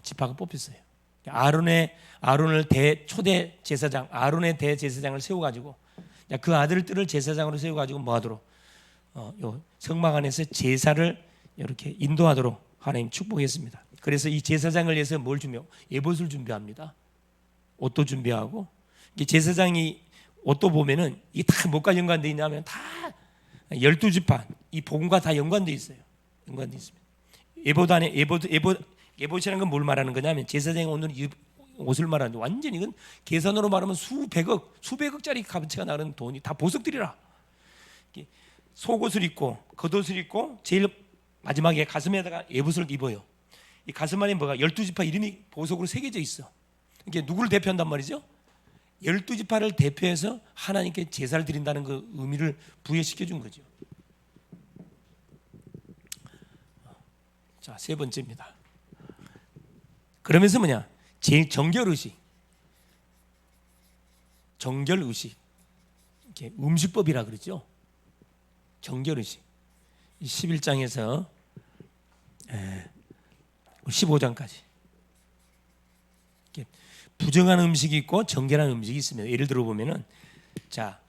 지파가 뽑혔어요. 아론을 초대 제사장, 아론의 대제사장을 세워가지고 그 아들들을 제사장으로 세워가지고 뭐하도록 요 성막 안에서 제사를 이렇게 인도하도록 하나님 축복했습니다. 그래서 이 제사장을 위해서 뭘 준비해요? 에봇을 준비합니다. 옷도 준비하고. 제사장이 옷도 보면은 이게 다 뭐가 연관되어 있냐면 다 12지파 이 복음과 다 연관되어 있어요. 연관되어 있습니다. 에봇 안에 에봇이라는 건 뭘 말하는 거냐면 제사장이 오늘 이 옷을 말하는데 완전히 이건 계산으로 말하면 수백억짜리 값어치가 나가는 돈이 다 보석들이라. 속옷을 입고 겉옷을 입고 제일 마지막에 가슴에다가 에봇을 입어요. 이 가슴 안에 뭐가 12지파 이름이 보석으로 새겨져 있어. 이게 누구를 대표한단 말이죠? 12지파를 대표해서 하나님께 제사를 드린다는 그 의미를 부여시켜 준 거죠. 자, 세 번째입니다. 그러면서 뭐냐? 제일 정결의식. 이렇게 음식법이라 그러죠. 정결의식. 11장에서 15장까지 부정한 음식이 있고 정결한 음식이 있습니다. 예를 들어 보면은 자,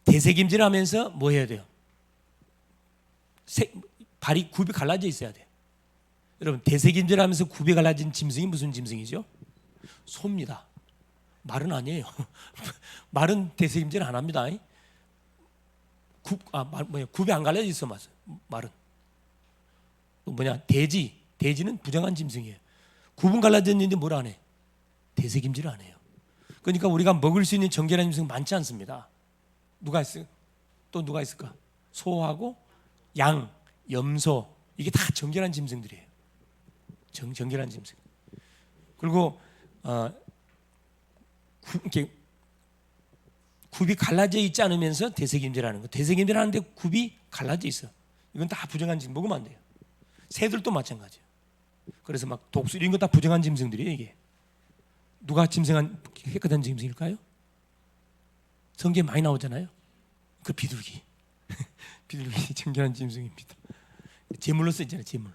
대세김질하면서 뭐 해야 돼요? 발이 굽이 갈라져 있어야 돼요. 여러분, 대세김질하면서 굽이 갈라진 짐승이 무슨 짐승이죠? 소입니다. 말은 아니에요. 말은 대세김질 안 합니다. 굽이 안 갈라져 있어, 말은. 돼지는 부정한 짐승이에요. 굽은 갈라졌는데 뭘 안 해? 대세김질 안 해요. 그러니까 우리가 먹을 수 있는 정결한 짐승 많지 않습니다. 누가 있어요? 또 누가 있을까? 소하고 양, 염소, 이게 다 정결한 짐승들이에요. 정결한 짐승. 그리고 이렇게 굽이 갈라져 있지 않으면서 대세김질하는 거. 대세김질하는데 굽이 갈라져 있어. 이건 다 부정한 짐승. 먹으면 안 돼요. 새들도 마찬가지예요. 그래서 막 독수 이런 거 다 부정한 짐승들이에요. 이게 누가 짐승한 깨끗한 짐승일까요? 성경에 많이 나오잖아요. 그 비둘기. 비둘기 정결한 짐승입니다. 제물로 쓰잖아요. 제물.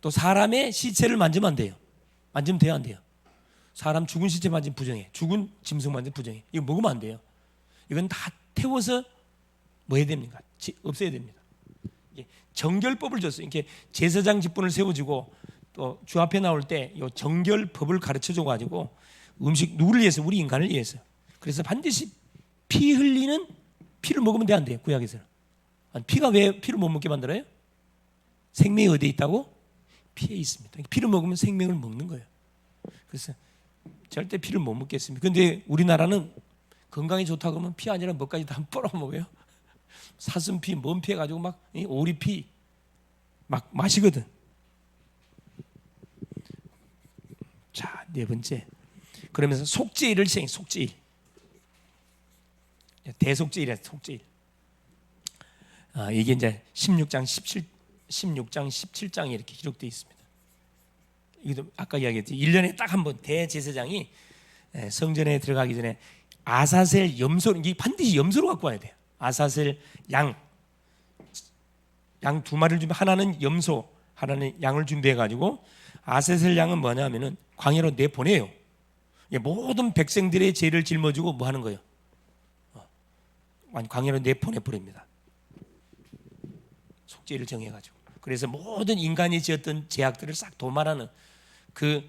또 사람의 시체를 만지면 안 돼요. 만지면 돼요, 안 돼요? 사람 죽은 시체 만지면 부정해. 죽은 짐승 만지면 부정해. 이거 먹으면 안 돼요. 이건 다 태워서 뭐 해야 됩니까? 없애야 됩니다. 정결법을 줬어요. 이렇게 제사장 직분을 세워주고 또 주 앞에 나올 때 이 정결법을 가르쳐 줘가지고 음식 누구를 위해서? 우리 인간을 위해서. 그래서 반드시 피 흘리는 피를 먹으면 안 돼요. 구약에서는. 피가 왜 피를 못 먹게 만들어요? 생명이 어디에 있다고? 피에 있습니다. 피를 먹으면 생명을 먹는 거예요. 그래서 절대 피를 못 먹겠습니다. 그런데 우리나라는 건강에 좋다고 하면 피 아니라 뭐까지 다 빨아먹어요. 사슴피, 먼피 해가지고 막 오리피 막 마시거든. 자, 네 번째. 그러면서 속죄일을 시행해. 속죄일. 대속죄일이야. 속죄일. 이게 이제 16장 17장에 이렇게 기록되어 있습니다. 이것도 아까 이야기했지. 1년에 딱 한 번 대제사장이 성전에 들어가기 전에 아사셀 염소, 이게 반드시 염소로 갖고 와야 돼요. 아사셀 양 두 마리를 준비, 하나는 염소, 하나는 양을 준비해 가지고, 아사셀 양은 뭐냐면은 광야로 내보내요. 모든 백성들의 죄를 짊어지고 뭐 하는 거예요? 광야로 내보내 버립니다. 속죄를 정해 가지고. 그래서 모든 인간이 지었던 죄악들을 싹 도말하는 그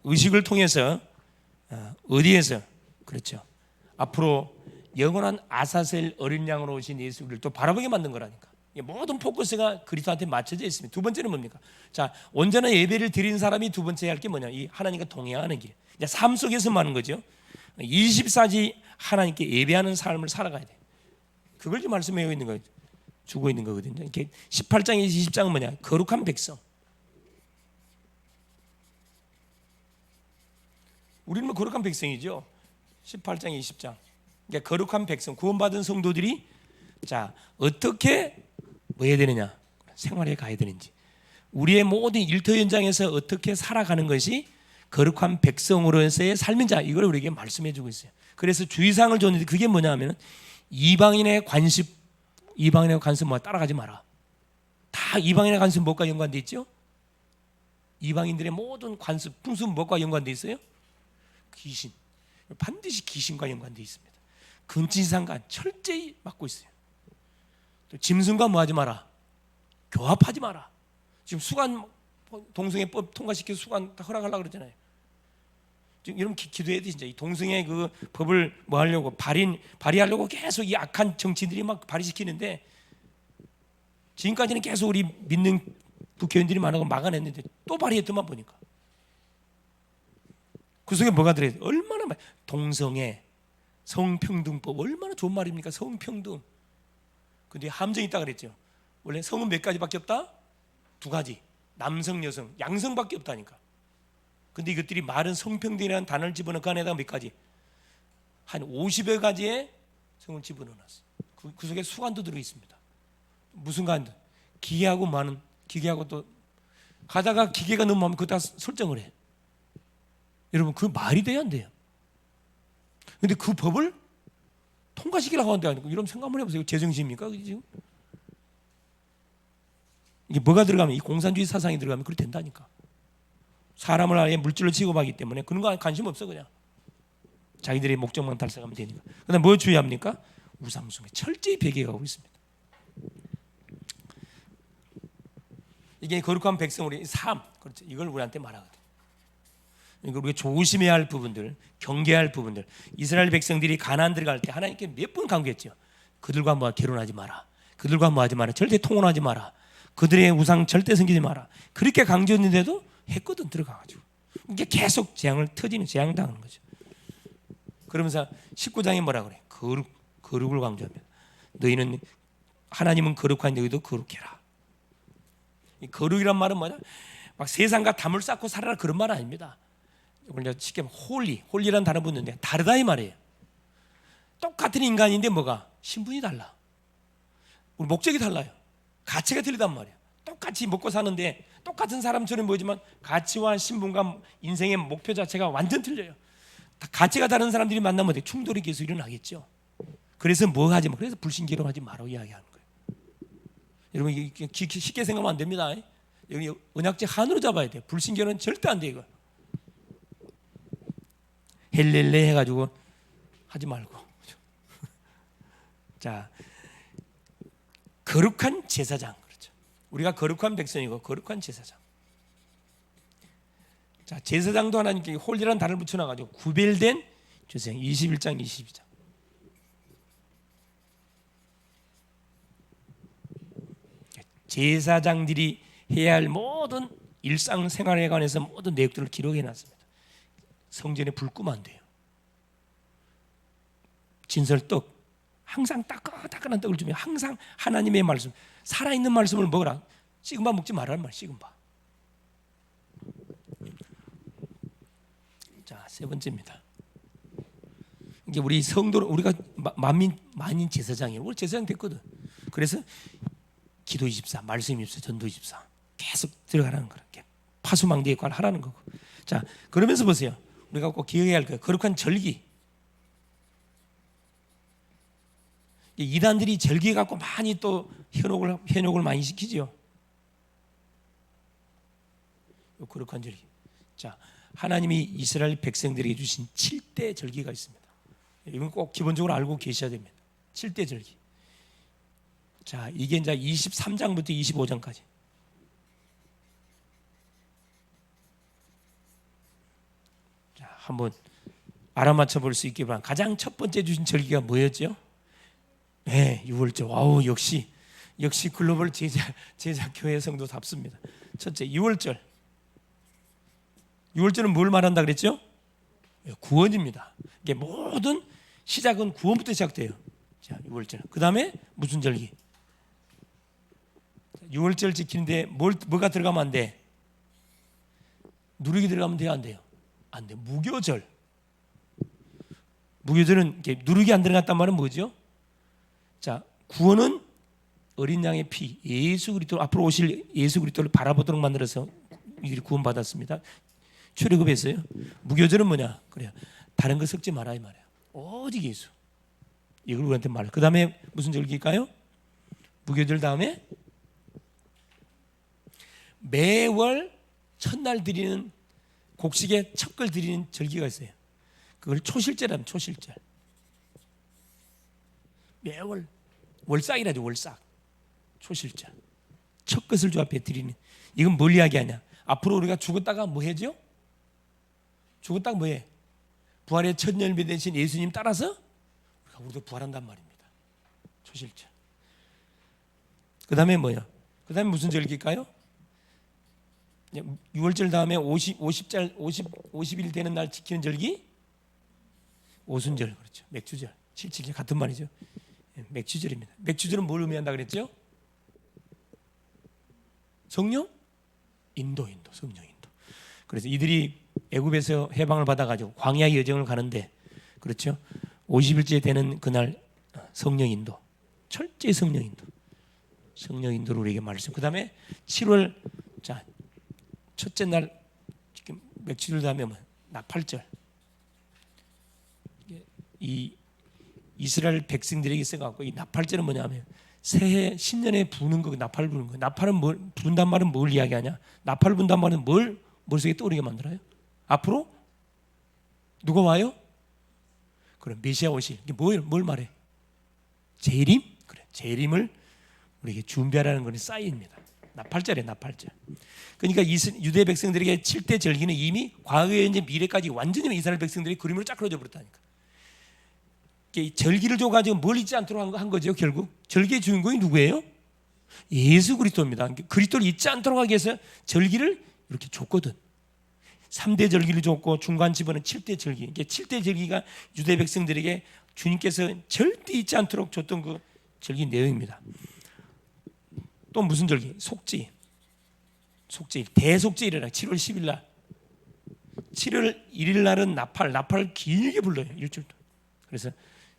의식을 통해서 어디에서, 그렇죠, 앞으로 영원한 아사셀 어린 양으로 오신 예수를 또 바라보게 만든 거라니까. 모든 포커스가 그리스도한테 맞춰져 있습니다. 두 번째는 뭡니까? 자, 온전한 예배를 드린 사람이 두 번째 할 게 뭐냐? 이 하나님과 동행하는 길. 이제 삶 속에서 하는 거죠. 24시 하나님께 예배하는 삶을 살아가야 돼. 그걸 지금 말씀하고 있는 거예요. 주고 있는 거거든요. 이렇게 18장에 20장은 뭐냐? 거룩한 백성. 우리는 뭐 거룩한 백성이죠. 18장 20장. 그러니까 거룩한 백성, 구원받은 성도들이 자, 어떻게 뭐 해야 되느냐? 생활에 가야 되는지. 우리의 모든 일터 현장에서 어떻게 살아가는 것이 거룩한 백성으로서의 삶인자, 이걸 우리에게 말씀해 주고 있어요. 그래서 주의사항을 줬는데 그게 뭐냐면 이방인의 관습, 이방인의 관습 뭐 따라가지 마라. 다 이방인의 관습 뭐가 연관돼 있죠? 이방인들의 모든 관습, 풍습 뭐가 연관돼 있어요? 귀신. 반드시 귀신과 연관돼 있습니다. 근친상간 철저히 막고 있어요. 또 짐승과 뭐 하지 마라? 교합하지 마라. 지금 수간 동성애법 통과시켜서 수간 다 허락하려고 그러잖아요. 지금 이런 기도해야 돼. 진짜 이 동성애 그 법을 뭐 하려고 발의하려고 계속 이 악한 정치인들이 막 발의시키는데, 지금까지는 계속 우리 믿는 국회의원들이 많아서 막아냈는데 또 발의했더만 보니까 그 속에 뭐가 들어있어요? 얼마나 동성애, 성평등법, 얼마나 좋은 말입니까? 성평등. 근데 함정이 있다 그랬죠. 원래 성은 몇 가지밖에 없다? 두 가지. 남성, 여성, 양성밖에 없다니까. 근데 이것들이 말은 성평등이라는 단어를 집어넣고 안에다가 몇 가지? 한 50여 가지의 성을 집어넣어놨어. 그 속에 수간도 들어있습니다. 무슨 간도? 기계하고 많은, 기계하고 또 가다가 기계가 너무 많으면 그거 다 설정을 해. 여러분, 그 말이 돼야 안 돼요. 근데 그 법을 통과시키려고 하는데 아니고, 이러면 생각 한번 해보세요. 제정신입니까? 지금? 이게 뭐가 들어가면, 이 공산주의 사상이 들어가면 그렇게 된다니까. 사람을 아예 물질로 취급하기 때문에 그런 거 관심 없어. 그냥 자기들의 목적만 달성하면 되니까. 그다음 뭐 주의합니까? 우상숭배 철저히 배격하고 있습니다. 이게 거룩한 백성, 우리 삶, 그렇죠. 이걸 우리한테 말하거든. 이거 우리가 조심해야 할 부분들, 경계할 부분들. 이스라엘 백성들이 가나안 들어갈 때 하나님께 몇 번 강조했죠. 그들과 뭐 결혼하지 마라. 그들과 뭐 하지 마라. 절대 통혼하지 마라. 그들의 우상 절대 섬기지 마라. 그렇게 강조했는데도 했거든. 들어가가지고 이게 계속 재앙을 터지는, 재앙당하는 거죠. 그러면서 19장에 뭐라 그래? 거룩을 강조합니다. 너희는, 하나님은 거룩한 너희도 거룩해라. 이 거룩이란 말은 뭐냐? 막 세상과 담을 쌓고 살아라 그런 말 아닙니다. 우리가 쉽게 홀리라는 단어 붙는데 다르다 이 말이에요. 똑같은 인간인데 뭐가? 신분이 달라. 우리 목적이 달라요. 가치가 틀리단 말이에요. 똑같이 먹고 사는데 똑같은 사람처럼 보이지만 가치와 신분과 인생의 목표 자체가 완전 틀려요. 가치가 다른 사람들이 만나면 충돌이 계속 일어나겠죠. 그래서 뭐 하지 마. 그래서 불신결혼하지 말라고 이야기하는 거예요. 여러분, 이게 쉽게 생각하면 안 됩니다. 여기 언약제 한으로 잡아야 돼요. 불신결혼 절대 안 돼. 이거 헬렐레 해가지고 하지 말고. 자, 거룩한 제사장, 그렇죠. 우리가 거룩한 백성이고 거룩한 제사장. 자, 제사장도 하나님께 홀이라는 단어를 붙여놔가지고 구별된 제사장 21장 22장. 제사장들이 해야 할 모든 일상생활에 관해서 모든 내용들을 기록해놨습니다. 성전에 불 끄면 안 돼요. 진설떡 항상 따끈따끈한 떡을 주면 항상 하나님의 말씀, 살아있는 말씀을 먹으라. 식은 밥 먹지 말라는 말. 식은 밥. 자, 세 번째입니다. 이제 우리 성도는 우리가 만인 제사장이에요. 우리 제사장 됐거든. 그래서 기도 24, 말씀 24, 전도 24 계속 들어가라는 거예요. 파수망대 역할을 하라는 거고. 자, 그러면서 보세요. 우리가 꼭 기억해야 할 거예요. 거룩한 절기. 이단들이 절기 갖고 많이 또 현혹을 많이 시키지요. 거룩한 절기. 자, 하나님이 이스라엘 백성들에게 주신 7대 절기가 있습니다. 이건 꼭 기본적으로 알고 계셔야 됩니다. 7대 절기. 자, 이게 이제 23장부터 25장까지. 자, 한번 알아맞혀 볼 수 있게 바랍니다. 가장 첫 번째 주신 절기가 뭐였죠? 네, 6월절. 와우, 역시 글로벌 제자교회 성도답습니다. 첫째, 6월절. 6월절은 뭘 말한다 그랬죠? 구원입니다. 이게 모든 시작은 구원부터 시작돼요. 자, 6월절. 그 다음에 무슨 절기? 6월절 지키는데 뭐가 들어가면 안 돼? 누룩이 들어가면 돼요, 안 돼요? 안 돼. 무교절. 무교절은 이렇게 누룩이 안 들어갔단 말은 뭐죠? 자, 구원은 어린 양의 피, 예수 그리스도 앞으로 오실 예수 그리스도를 바라보도록 만들어서 이들이 구원받았습니다. 출애굽했어요. 무교절은 뭐냐? 그래요. 다른 거 섞지 마라 이 말이에요. 오직 예수. 이걸 우리한테 말해. 그 다음에 무슨 절기일까요? 무교절 다음에 매월 첫날 드리는 곡식의 척걸 드리는 절기가 있어요. 그걸 초실제라면 초실절. 매월 월삭이라죠. 월삭. 초실절. 첫 것을 주 앞에 드리는. 이건 뭘 이야기하냐? 앞으로 우리가 죽었다가 뭐 해죠? 죽었다가 뭐해? 부활의 첫 열매 되신 예수님 따라서 우리도 부활한단 말입니다. 초실절. 그 다음에 뭐야? 그 다음에 무슨 절기일까요? 6월절 다음에 50일 되는 날 지키는 절기? 오순절. 그렇죠. 맥주절. 실질이 같은 말이죠. 맥주절입니다. 맥주절은 뭘 의미한다 그랬죠? 성령? 인도, 성령 인도. 그래서 이들이 애굽에서 해방을 받아가지고 광야의 여정을 가는데, 그렇죠? 50일째 되는 그날 성령 인도, 철저히 성령 인도, 성령 인도를 우리에게 말씀. 그 다음에 7월 자 첫째 날 지금 맥주절 다음에 뭐 나팔절. 이 이스라엘 백성들에게 있어갖고 이 나팔절은 뭐냐면 새해 신년에 부는 거, 나팔 부는 거. 나팔은 뭘 분단 말은 뭘 이야기하냐? 나팔 분단 말은 뭘 머릿속에 떠오르게 만들어요? 앞으로 누가 와요? 그럼 메시아 오실. 이게 뭘 말해? 재림? 그래, 재림을 우리에게 준비하라는 것이 사인입니다. 나팔절이에요, 나팔절. 그러니까 유대 백성들에게 7대 절기는 이미 과거에 이제 미래까지 완전히 이스라엘 백성들이 그림으로 쫙 그려져 버렸다니까. 절기를 줘가지고 뭘 잊지 않도록 한 거죠. 결국 절기의 주인공이 누구예요? 예수 그리스도입니다. 그리스도를 잊지 않도록 하기 위해서 절기를 이렇게 줬거든. 3대 절기를 줬고 중간 집어는 7대 절기. 이게 7대 절기가 유대 백성들에게 주님께서 절대 잊지 않도록 줬던 그 절기 내용입니다. 또 무슨 절기? 속죄일. 대속죄일이라 7월 10일 날. 7월 1일 날은 나팔 길게 불러요. 일주일도. 그래서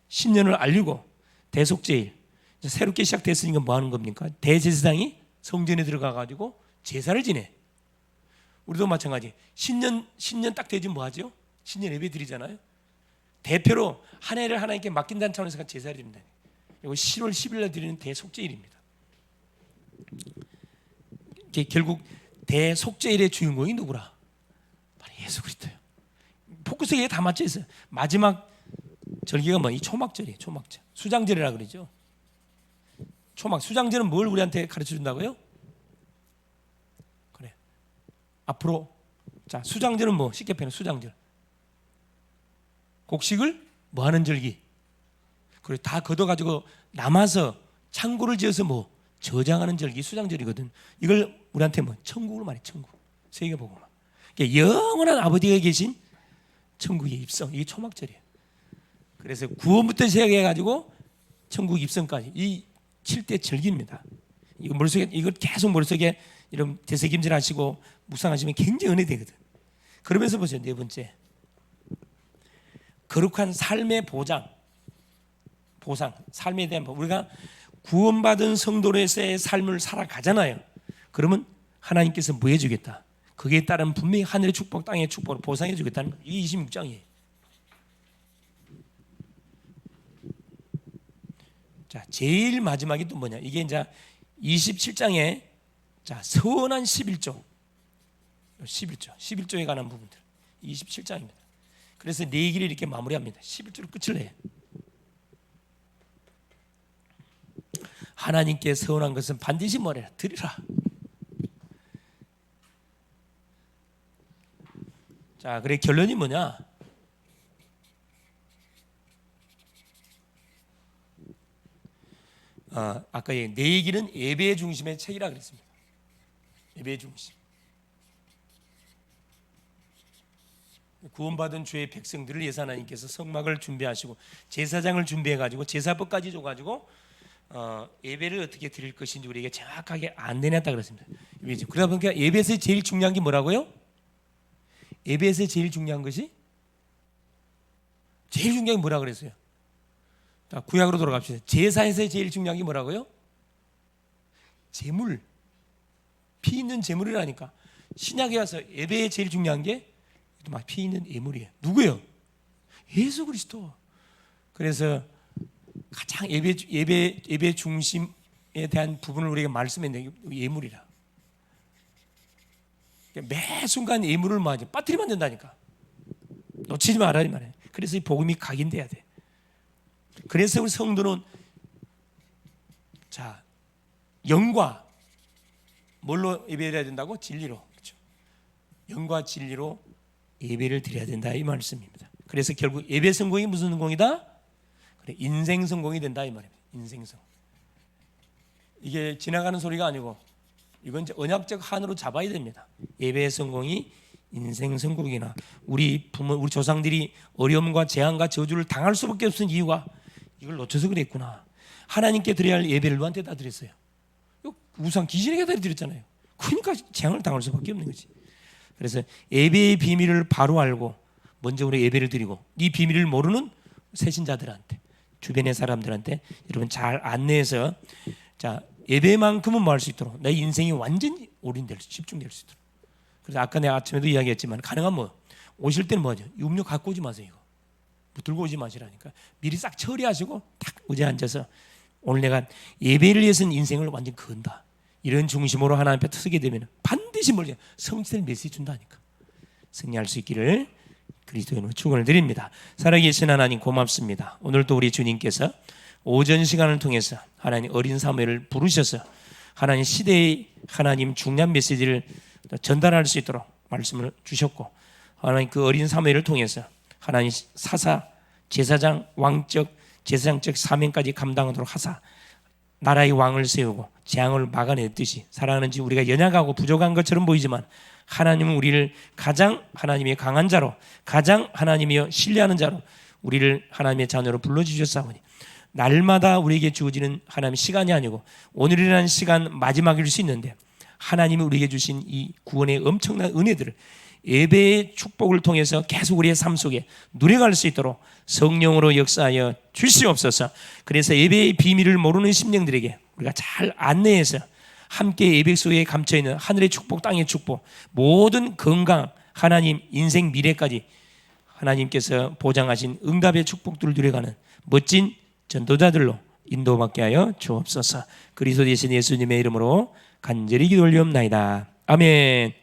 신년을 알리고 대속죄일. 새롭게 시작됐으니까 뭐 하는 겁니까? 대제사장이 성전에 들어가 가지고 제사를 지내. 우리도 마찬가지. 신년 딱 되지 뭐 하죠? 신년 예배 드리잖아요. 대표로 한 해를 하나님께 맡긴다는 차원에서 제사를 드립니다. 이거 10월 10일 날 드리는 대속죄일입니다. 결국 대속죄일의 주인공이 누구라? 바로 예수 그리스도예요. 포커스에 다 맞춰 있어요. 마지막 절기가 뭐 이 초막절이에요. 초막절. 수장절이라 그러죠. 수장절은 뭘 우리한테 가르쳐 준다고요? 그래. 앞으로 자, 수장절은 뭐 쉽게 표현해 수장절. 곡식을 뭐 하는 절기. 그리고 다 걷어가지고 남아서 창고를 지어서 뭐 저장하는 절기 수장절이거든. 이걸 우리한테 뭐 천국으로 말해. 천국. 세계복음. 그러니까 영원한 아버지가 계신 천국의 입성. 이게 초막절이에요. 그래서 구원부터 시작해가지고 천국 입성까지 이 7대 절기입니다. 이거 머릿속에 이걸 계속 머릿속에 이런 되새김질하시고 묵상하시면 굉장히 은혜되거든. 그러면서 보세요. 네 번째, 거룩한 삶의 보상, 삶에 대한 보상. 우리가 구원받은 성도로서의 삶을 살아가잖아요. 그러면 하나님께서 뭐 해주겠다? 거기에 따른 분명히 하늘의 축복, 땅의 축복을 보상해 주겠다는 거예요. 이게 26장이에요. 자, 제일 마지막이 또 뭐냐? 이게 이제 27장에 자, 선한 11조에 관한 부분들. 27장입니다. 그래서 네 길을 이렇게 마무리합니다. 11조로 끝을 내요. 하나님께 선한 것은 반드시 뭐래라? 드리라. 자, 그래 결론이 뭐냐? 아까 내 얘기는 예배의 중심의 책이라 그랬습니다. 예배의 중심. 구원받은 주의 백성들을 위해서 하나님께서 성막을 준비하시고 제사장을 준비해가지고 제사법까지 줘가지고 예배를 어떻게 드릴 것인지 우리에게 정확하게 안내했다 그랬습니다. 그러다 보니까 예배에서 제일 중요한 게 뭐라고요? 예배에서 제일 중요한 것이 제일 중요한 게 뭐라 그랬어요? 자, 구약으로 돌아갑시다. 제사에서 제일 중요한 게 뭐라고요? 제물, 피 있는 제물이라니까. 신약에 와서 예배에 제일 중요한 게 막 피 있는 예물이에요. 누구예요? 예수 그리스도. 그래서 가장 예배 중심에 대한 부분을 우리가 말씀했는데 예물이라. 매 순간 예물을 뭐하지? 빠뜨리면 안 된다니까. 놓치지 말아야 말이에요. 그래서 이 복음이 각인돼야 돼. 그래서 우리 성도는 자, 영과 뭘로 예배해야 된다고? 진리로. 그렇죠? 영과 진리로 예배를 드려야 된다 이 말씀입니다. 그래서 결국 예배 성공이 무슨 성공이다? 그래, 인생 성공이 된다 이 말입니다. 인생성. 이게 지나가는 소리가 아니고 이건 이제 언약적 한으로 잡아야 됩니다. 예배의 성공이 인생 성공이나 우리 부모, 우리 조상들이 어려움과 재앙과 저주를 당할 수밖에 없는 이유가 이걸 놓쳐서 그랬구나. 하나님께 드려야 할 예배를 누구한테 다 드렸어요? 우상 귀신에게 다 드렸잖아요. 그러니까 재앙을 당할 수밖에 없는 거지. 그래서 예배의 비밀을 바로 알고 먼저 우리 예배를 드리고 이 비밀을 모르는 새신자들한테 주변의 사람들한테 여러분 잘 안내해서 자, 예배만큼은 뭐 할 수 있도록 내 인생이 완전히 올인될 수, 집중될 수 있도록. 그래서 아까 내가 아침에도 이야기했지만 가능하면 뭐 오실 때는 뭐죠? 음료 갖고 오지 마세요. 이거 뭐 들고 오지 마시라니까. 미리 싹 처리하시고 딱 의자에 앉아서 오늘 내가 예배를 위해서는 인생을 완전 건다. 이런 중심으로 하나님 앞에 서게 되면 반드시 멀리 성취될 메시지 준다니까. 승리할 수 있기를 그리스도인으로 축원을 드립니다. 살아계신 하나님 고맙습니다. 오늘도 우리 주님께서 오전 시간을 통해서 하나님 어린 사무엘을 부르셔서 하나님 시대의 하나님 중요한 메시지를 전달할 수 있도록 말씀을 주셨고 하나님 그 어린 사무엘을 통해서 하나님 사사, 제사장, 왕적, 제사장적 사명까지 감당하도록 하사 나라의 왕을 세우고 재앙을 막아냈듯이 사랑하는 지 우리가 연약하고 부족한 것처럼 보이지만 하나님은 우리를 가장 하나님의 강한 자로 가장 하나님이여 신뢰하는 자로 우리를 하나님의 자녀로 불러주셨사오니 날마다 우리에게 주어지는 하나님의 시간이 아니고 오늘이라는 시간 마지막일 수 있는데 하나님이 우리에게 주신 이 구원의 엄청난 은혜들을 예배의 축복을 통해서 계속 우리의 삶 속에 누려갈 수 있도록 성령으로 역사하여 주시옵소서. 그래서 예배의 비밀을 모르는 심령들에게 우리가 잘 안내해서 함께 예배 속에 감춰있는 하늘의 축복, 땅의 축복, 모든 건강, 하나님 인생 미래까지 하나님께서 보장하신 응답의 축복들을 누려가는 멋진 전도자들로 인도받게 하여 주옵소서. 그리스도 되신 예수님의 이름으로 간절히 기도 올리옵나이다. 아멘.